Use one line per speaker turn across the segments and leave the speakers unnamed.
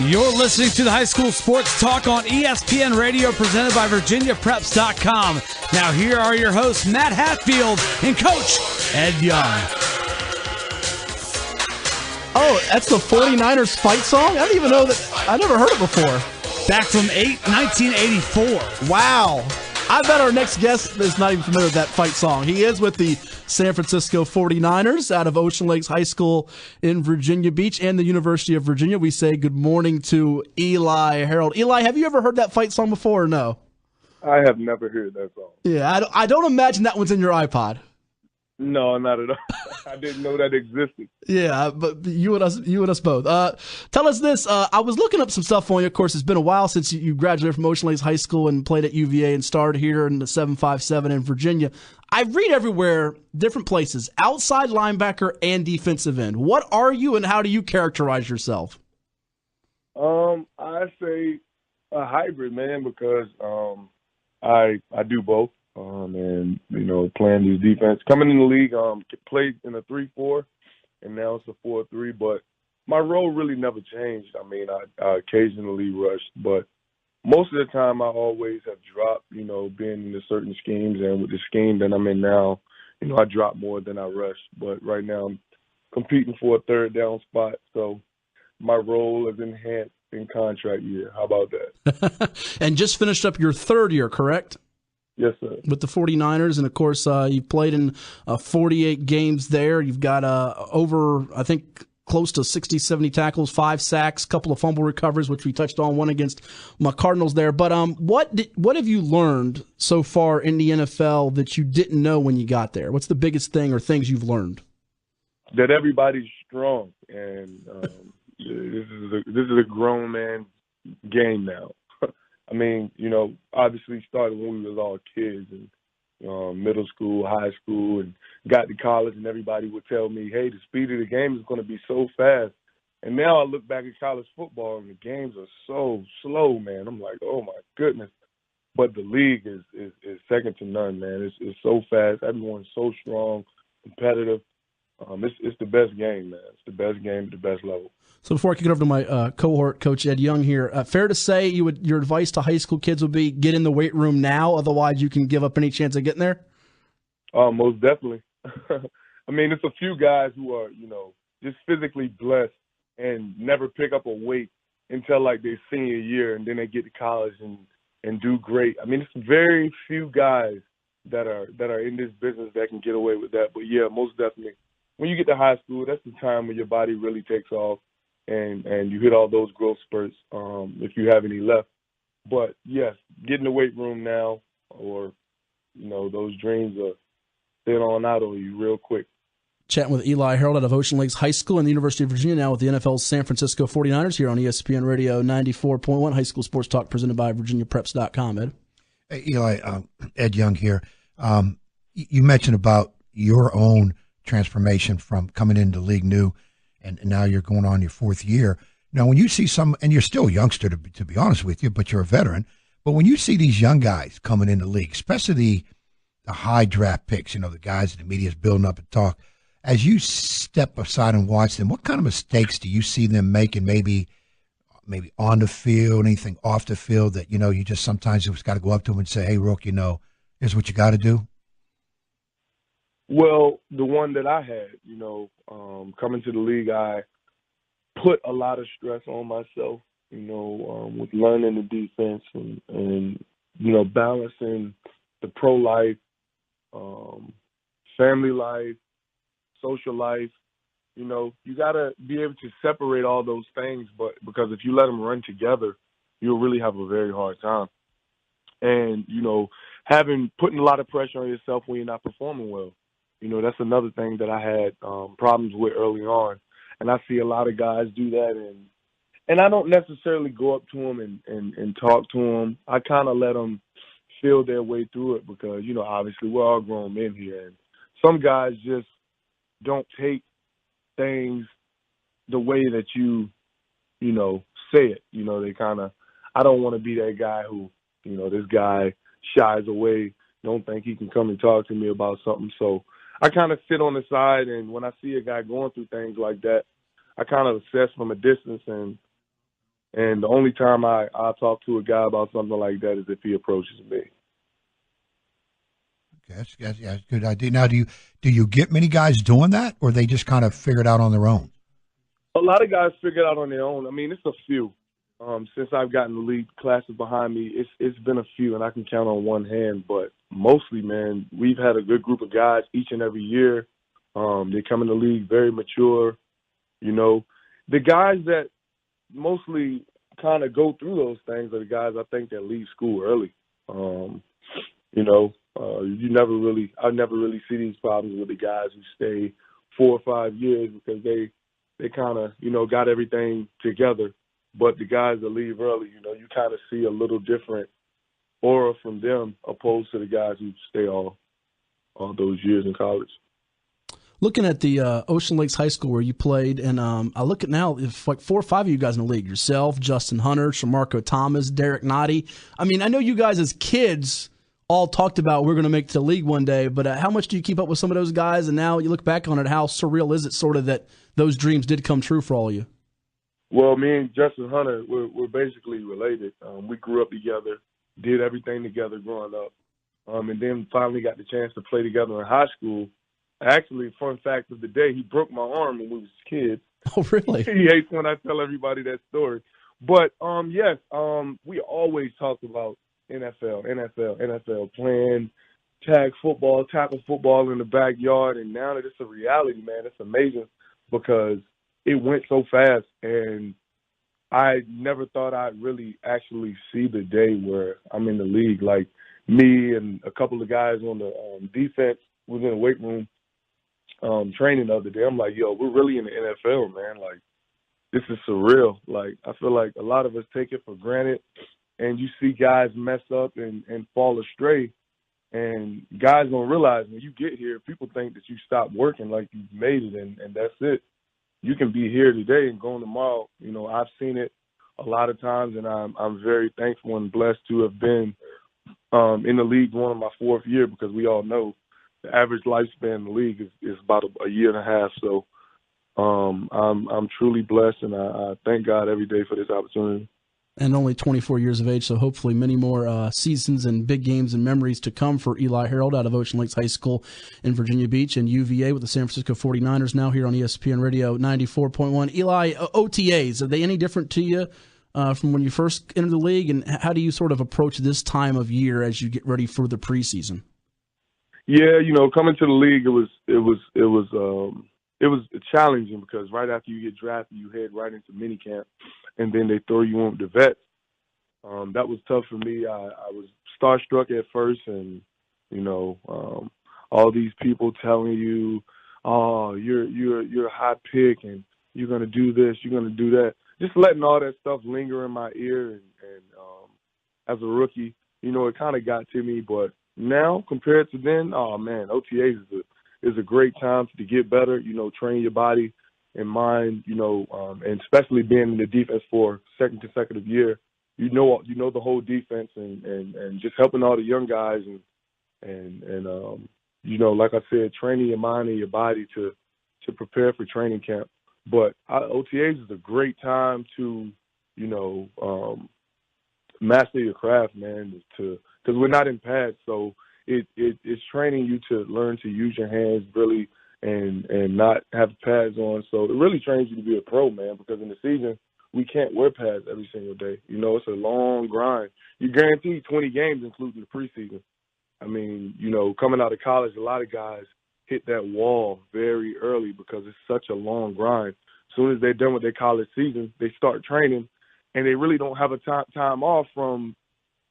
You're listening to the High School Sports Talk on ESPN Radio, presented by VirginiaPreps.com. Now here are your hosts, Matt Hatfield and Coach Ed Young.
Oh, that's the 49ers fight song? I didn't even know that. I never heard it before.
Back from 1984.
Wow. I bet our next guest is not even familiar with that fight song. He is with the San Francisco 49ers out of Ocean Lakes High School in Virginia Beach and the University of Virginia. We say good morning to Eli Harold. Eli, have you ever heard that fight song before or no?
I have never heard that song.
Yeah, I don't imagine that one's in your iPod.
No, not at all. I didn't know that existed.
Yeah, but you and us both. Tell us this. I was looking up some stuff on you. Of course, it's been a while since you graduated from Ocean Lakes High School and played at UVA and starred here in the 757 in Virginia. I read everywhere, different places, outside linebacker and defensive end. What are you and how do you characterize yourself?
I say a hybrid, man, because I do both. And, playing these defense. Coming in the league, played in a 3-4, and now it's a 4-3. But my role really never changed. I mean, I occasionally rushed, but most of the time I always have dropped, being in the certain schemes. And with the scheme that I'm in now, I drop more than I rush. But right now I'm competing for a third down spot. So my role is enhanced in contract year. How about that?
And just finished up your third year, correct?
Yes, sir.
With the 49ers, and of course, you've played in 48 games there. You've got over, I think, close to 60, 70 tackles, 5 sacks, couple of fumble recoveries, which we touched on, one against my Cardinals there. But what have you learned so far in the NFL that you didn't know when you got there? What's the biggest thing or things you've learned?
That everybody's strong, and this is a grown man game now. I mean, obviously started when we was all kids and middle school, high school, and got to college, and everybody would tell me, hey, the speed of the game is going to be so fast. And now I look back at college football, and the games are so slow, man. I'm like, oh, my goodness. But the league is second to none, man. It's so fast. Everyone's so strong, competitive. It's the best game, man. It's the best game at the best level.
So before I kick it over to my cohort, Coach Ed Young here, fair to say your advice to high school kids would be get in the weight room now, otherwise you can give up any chance of getting there?
Most definitely. I mean, it's a few guys who are, just physically blessed and never pick up a weight until like their senior year, and then they get to college and do great. I mean, it's very few guys that are in this business that can get away with that. But yeah, most definitely. When you get to high school, that's the time when your body really takes off and you hit all those growth spurts, if you have any left. But, yes, get in the weight room now or, those dreams are thin on out on you real quick.
Chatting with Eli Harold out of Ocean Lakes High School and the University of Virginia, now with the NFL's San Francisco 49ers here on ESPN Radio 94.1, High School Sports Talk presented by VirginiaPreps.com, Ed.
Hey, Eli, Ed Young here. You mentioned about your own transformation from coming into the league new, and now you're going on your 4th year. Now, when you see and you're still a youngster, to be honest with you, but you're a veteran. But when you see these young guys coming in the league, especially the high draft picks, the guys that the media's building up and talk, as you step aside and watch them, what kind of mistakes do you see them making, maybe on the field, anything off the field that, you just sometimes just got to go up to them and say, hey, Rook, here's what you got to do?
Well, the one that I had, coming to the league, I put a lot of stress on myself, with learning the defense and balancing the pro life, family life, social life. You got to be able to separate all those things, but because if you let them run together, you'll really have a very hard time. And, putting a lot of pressure on yourself when you're not performing well. That's another thing that I had problems with early on. And I see a lot of guys do that. And I don't necessarily go up to them and talk to them. I kind of let them feel their way through it because, obviously we're all grown men here. And some guys just don't take things the way that you say it. They kind of, I don't want to be that guy who, this guy shies away, don't think he can come and talk to me about something. So I kind of sit on the side, and when I see a guy going through things like that, I kind of assess from a distance and And the only time I talk to a guy about something like that is if he approaches me.
Okay, that's a good idea. Now, do you get many guys doing that, or they just kind of figure it out on their own?
A lot of guys figure it out on their own. I mean, it's a few. Since I've gotten the league classes behind me, it's been a few, and I can count on one hand. But mostly, man, we've had a good group of guys each and every year. They come in the league very mature. You know, the guys that mostly kind of go through those things are the guys I think that leave school early. You know, I never really see these problems with the guys who stay 4 or 5 years because they kind of, you know, got everything together. But the guys that leave early, you know, you kind of see a little different aura from them opposed to the guys who stay all those years in college.
Looking at the Ocean Lakes High School where you played, and I look at now, it's like 4 or 5 of you guys in the league. Yourself, Justin Hunter, Shamarko Thomas, Derek Noddy. I mean, I know you guys as kids all talked about we're going to make the league one day, but how much do you keep up with some of those guys? And now you look back on it, how surreal is it sort of that those dreams did come true for all of you?
Well, me and Justin Hunter, we're basically related. We grew up together, did everything together growing up, and then finally got the chance to play together in high school. Actually, fun fact of the day, he broke my arm when we was kids.
Oh, really?
He hates when I tell everybody that story. But, yes, we always talked about NFL, playing tag football, tackle football in the backyard, and now that it's a reality, man, it's amazing because it went so fast, and I never thought I'd really actually see the day where I'm in the league. Like me and a couple of guys on the defense was in the weight room training the other day. I'm like, yo, we're really in the NFL, man. Like, this is surreal. Like, I feel like a lot of us take it for granted, and you see guys mess up and fall astray, and guys don't realize when you get here, people think that you stopped working, like you've made it, and that's it. You can be here today and gone tomorrow. You know, I've seen it a lot of times, and I'm very thankful and blessed to have been in the league going on my 4th year because we all know the average lifespan in the league is about a year and a half. So I'm truly blessed, and I thank God every day for this opportunity.
And only 24 years of age, so hopefully many more seasons and big games and memories to come for Eli Harold out of Ocean Lakes High School in Virginia Beach, and UVA with the San Francisco 49ers now here on ESPN Radio 94.1. Eli, OTAs, are they any different to you from when you first entered the league, and how do you sort of approach this time of year as you get ready for the preseason?
Yeah, you know, coming to the league, it was challenging because right after you get drafted, you head right into minicamp, and then they throw you on the vets. That was tough for me. I was starstruck at first, and you know, all these people telling you, "Oh, you're a hot pick, and you're gonna do this, you're gonna do that." Just letting all that stuff linger in my ear, and as a rookie, you know, it kind of got to me. But now, compared to then, oh man, OTAs is a great time to get better. You know, train your body and mind. You know, and especially being in the defense for second consecutive year, you know the whole defense, and just helping all the young guys, and you know, like I said, training your mind and your body to prepare for training camp. But OTAs is a great time to, you know, master your craft, man. Because we're not in pads, so it's training you to learn to use your hands really and not have pads on. So it really trains you to be a pro, man. Because in the season we can't wear pads every single day. You know, it's a long grind. You guarantee 20 games, including the preseason. I mean, you know, coming out of college, a lot of guys hit that wall very early because it's such a long grind. As soon as they're done with their college season, they start training, and they really don't have a time off from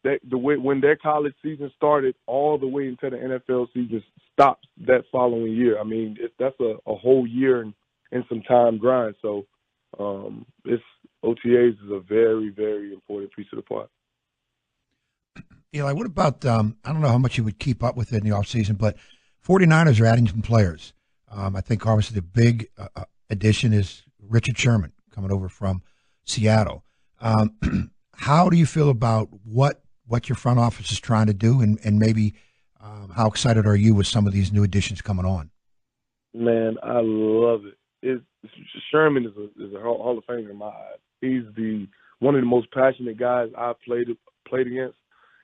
when their college season started all the way until the NFL season stops that following year. I mean, that's a whole year and some time grind. So OTAs is a very, very important piece of the part.
Eli, what about, I don't know how much you would keep up with it in the offseason, but 49ers are adding some players. I think obviously the big addition is Richard Sherman coming over from Seattle. How do you feel about what your front office is trying to do, and maybe how excited are you with some of these new additions coming on?
Man, I love it. Sherman is a Hall of Famer in my eyes. He's one of the most passionate guys I've played against.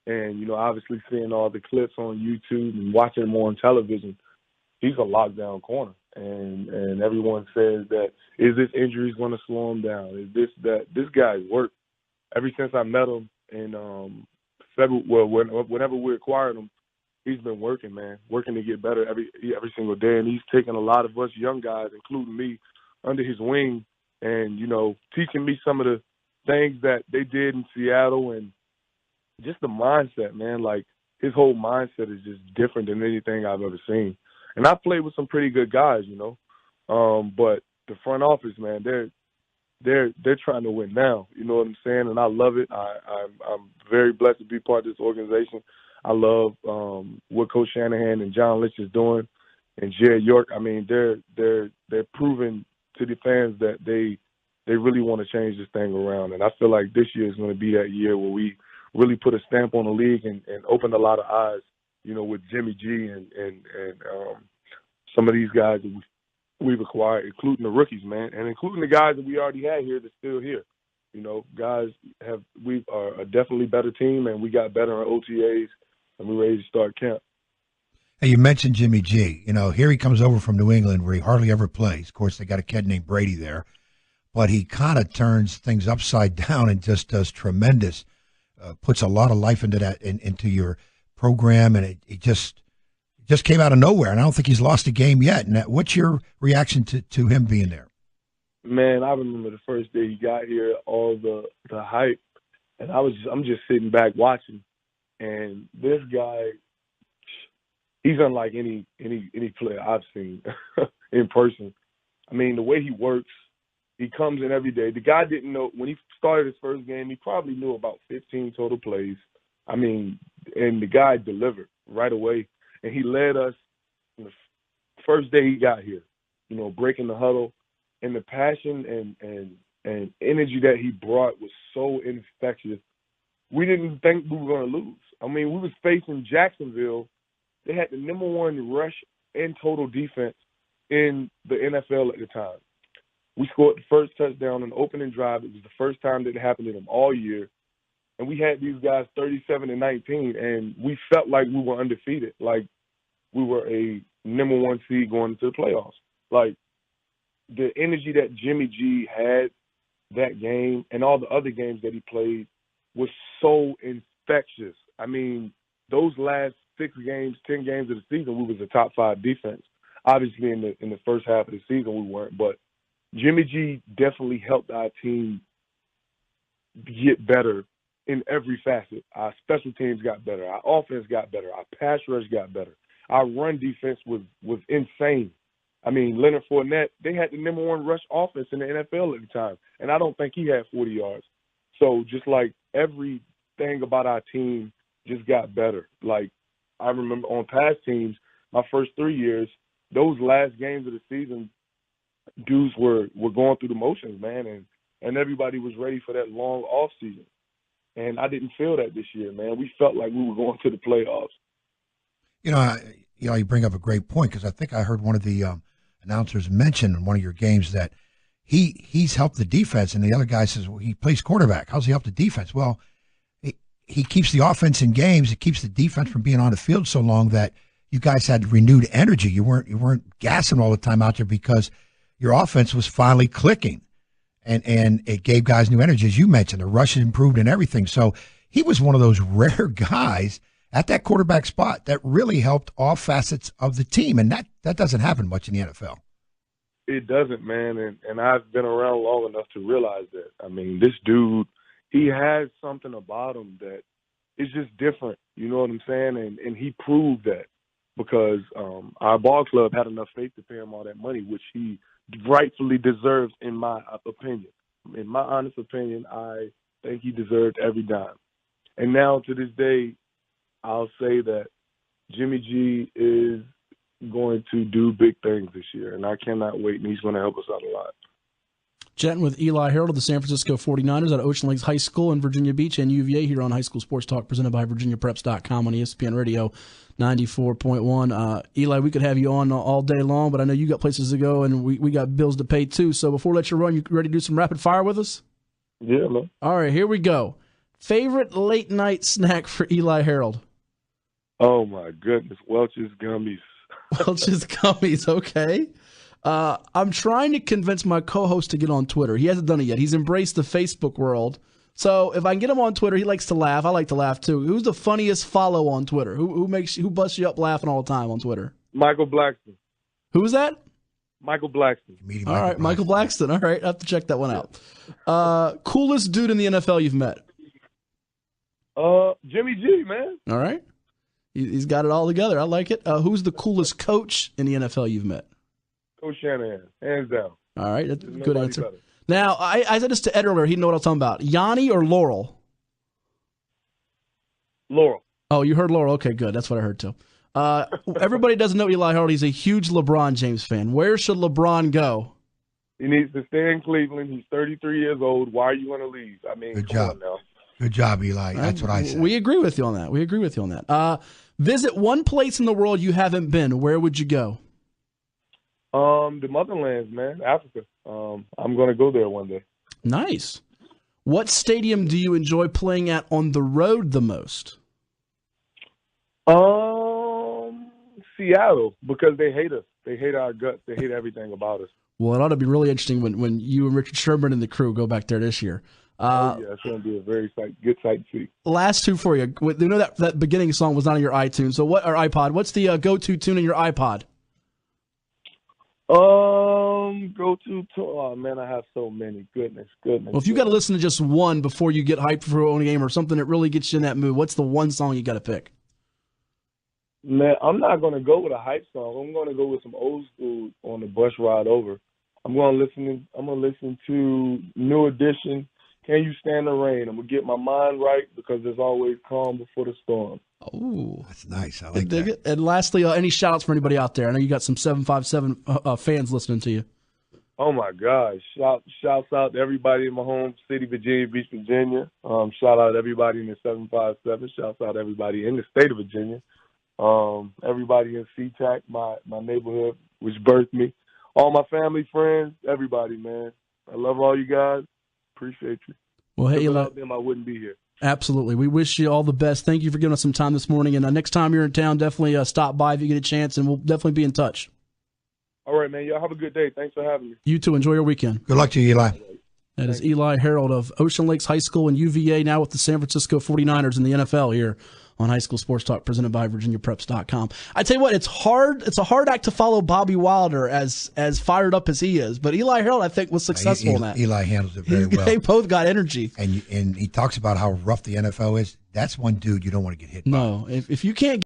And, you know, obviously seeing all the clips on YouTube and watching him on television, he's a lockdown corner. And everyone says that, is this injury going to slow him down? Is this that? This guy's worked ever since I met him in February. Well, whenever we acquired him, he's been working, man, working to get better every single day. And he's taken a lot of us young guys, including me, under his wing and, you know, teaching me some of the things that they did in Seattle and just the mindset, man. Like, his whole mindset is just different than anything I've ever seen. And I've played with some pretty good guys, you know. But the front office, man, they're trying to win now. You know what I'm saying? And I love it. I'm very blessed to be part of this organization. I love what Coach Shanahan and John Lynch is doing, and Jared York. I mean, they're proving to the fans that they really want to change this thing around. And I feel like this year is going to be that year where we really put a stamp on the league and open a lot of eyes, you know, with Jimmy G and some of these guys that we've acquired, including the rookies, man, and including the guys that we already had here that's still here. You know, guys we are a definitely better team, and we got better on OTAs, and we're ready to start camp.
Hey, you mentioned Jimmy G. You know, here he comes over from New England where he hardly ever plays. Of course, they got a kid named Brady there, but he kind of turns things upside down and just does tremendous, puts a lot of life into that, into your program, and it just came out of nowhere, and I don't think he's lost a game yet. And what's your reaction to him being there?
Man, I remember the first day he got here, all the hype, and I'm just sitting back watching, and this guy, he's unlike any player I've seen in person. I mean, the way he works, he comes in every day. The guy didn't know when he started his first game, he probably knew about 15 total plays. I mean, and the guy delivered right away. And he led us the first day he got here, you know, breaking the huddle. And the passion and energy that he brought was so infectious. We didn't think we were going to lose. I mean, we was facing Jacksonville. They had the number one rush and total defense in the NFL at the time. We scored the first touchdown on the opening drive. It was the first time that it happened to them all year. And we had these guys 37-19, and we felt like we were undefeated, like we were a number one seed going into the playoffs. Like, the energy that Jimmy G had that game and all the other games that he played was so infectious. I mean, those last 10 games of the season, we was a top 5 defense. Obviously, in the first half of the season, we weren't, but Jimmy G definitely helped our team get better in every facet. Our special teams got better. Our offense got better. Our pass rush got better. Our run defense was insane. I mean, Leonard Fournette, they had the number one rush offense in the NFL at the time, and I don't think he had 40 yards. So just like everything about our team just got better. Like, I remember on past teams, my first 3 years, those last games of the season, dudes were going through the motions, man, and everybody was ready for that long off season. And I didn't feel that this year, man. We felt like we were going to the playoffs. You
know, you bring up a great point, because I think I heard one of the announcers mention in one of your games that he's helped the defense, and the other guy says, well, he plays quarterback. How's he help the defense? Well, he keeps the offense in games. It keeps the defense from being on the field so long that you guys had renewed energy. You weren't gassing all the time out there because your offense was finally clicking. And it gave guys new energy, as you mentioned. The rush improved and everything. So he was one of those rare guys at that quarterback spot that really helped all facets of the team. And that doesn't happen much in the NFL.
It doesn't, man. And I've been around long enough to realize that. I mean, this dude, he has something about him that is just different. You know what I'm saying? And he proved that because our ball club had enough faith to pay him all that money, which he rightfully deserves, in my opinion. In my honest opinion, I think he deserved every dime. And now to this day, I'll say that Jimmy G is going to do big things this year, and I cannot wait, and he's going to help us out a lot.
Chatting with Eli Harold of the San Francisco 49ers out of Ocean Lakes High School in Virginia Beach and UVA here on High School Sports Talk, presented by VirginiaPreps.com on ESPN Radio 94.1. Eli, we could have you on all day long, but I know you got places to go and we got bills to pay too. So before we let you run, you ready to do some rapid fire with us?
Yeah, man.
All right, here we go. Favorite late night snack for Eli Harold?
Oh my goodness, Welch's gummies.
Welch's gummies. Okay. I'm trying to convince my co-host to get on Twitter. He hasn't done it yet. He's embraced the Facebook world. So if I can get him on Twitter, he likes to laugh. I like to laugh too. Who's the funniest follow on Twitter? Who busts you up laughing all the time on Twitter?
Michael Blackson.
Who was that?
Michael Blackson.
All right, Michael Blackson. All right, I have to check that one out. Coolest dude in the NFL you've met?
Jimmy G, man.
All right. He's got it all together. I like it. Who's the coolest coach in the NFL you've met?
Coach Shanahan, hands down.
All right, that's a good answer.
Better.
Now, I said this to Ed earlier. He didn't know what I was talking about. Yanni or Laurel?
Laurel.
Oh, you heard Laurel. Okay, good. That's what I heard too. Everybody doesn't know Eli Harold. He's a huge LeBron James fan. Where should LeBron go?
He needs to stay in Cleveland. He's 33 years old. Why are you going to leave? I mean,
Good
come
job.
on now.
Good job, Eli. That's what I said.
We agree with you on that. Visit one place in the world you haven't been. Where would you go?
The motherlands, man, Africa. I'm going to go there one day.
Nice. What stadium do you enjoy playing at on the road the most?
Seattle, because they hate us. They hate our guts. They hate everything about us.
Well, it ought to be really interesting when you and Richard Sherman and the crew go back there this year.
Yeah, it's going to be a very good sight to see.
Last two for you. You know that beginning song was not on your iTunes, or iPod. What's the go-to tune in your iPod?
Oh man, I have so many. Goodness.
Well, if you got to listen to just one before you get hyped for a game or something that really gets you in that mood, what's the one song you got to pick?
Man, I'm not going to go with a hype song. I'm going to go with some old school on the bus ride over. I'm going to listen to New Edition. Can You Stand the Rain? I'm going to get my mind right because there's always calm before the storm.
Oh,
that's nice. I like that.
And lastly, any shout-outs for anybody out there? I know you got some 757 fans listening to you.
Oh, my gosh. Shouts out to everybody in my home city, Virginia Beach, Virginia. Shout out to everybody in the 757. Shouts out to everybody in the state of Virginia. Everybody in SeaTac, my neighborhood, which birthed me. All my family, friends, everybody, man. I love all you guys. Appreciate you.
Well, hey,
without them, I wouldn't be here.
Absolutely. We wish you all the best. Thank you for giving us some time this morning. And next time you're in town, definitely stop by if you get a chance, and we'll definitely be in touch.
All right, man. Y'all have a good day. Thanks for having me.
You too. Enjoy your weekend.
Good luck to you, Eli.
That is Eli Harold of Ocean Lakes High School and UVA, now with the San Francisco 49ers in the NFL here on High School Sports Talk, presented by VirginiaPreps.com. I tell you what, it's hard. It's a hard act to follow Bobby Wilder as fired up as he is. But Eli Harold, I think, was successful in that.
Eli handles it very well.
They both got energy.
And he talks about how rough the NFL is. That's one dude you don't want to get hit by.
No, if you can't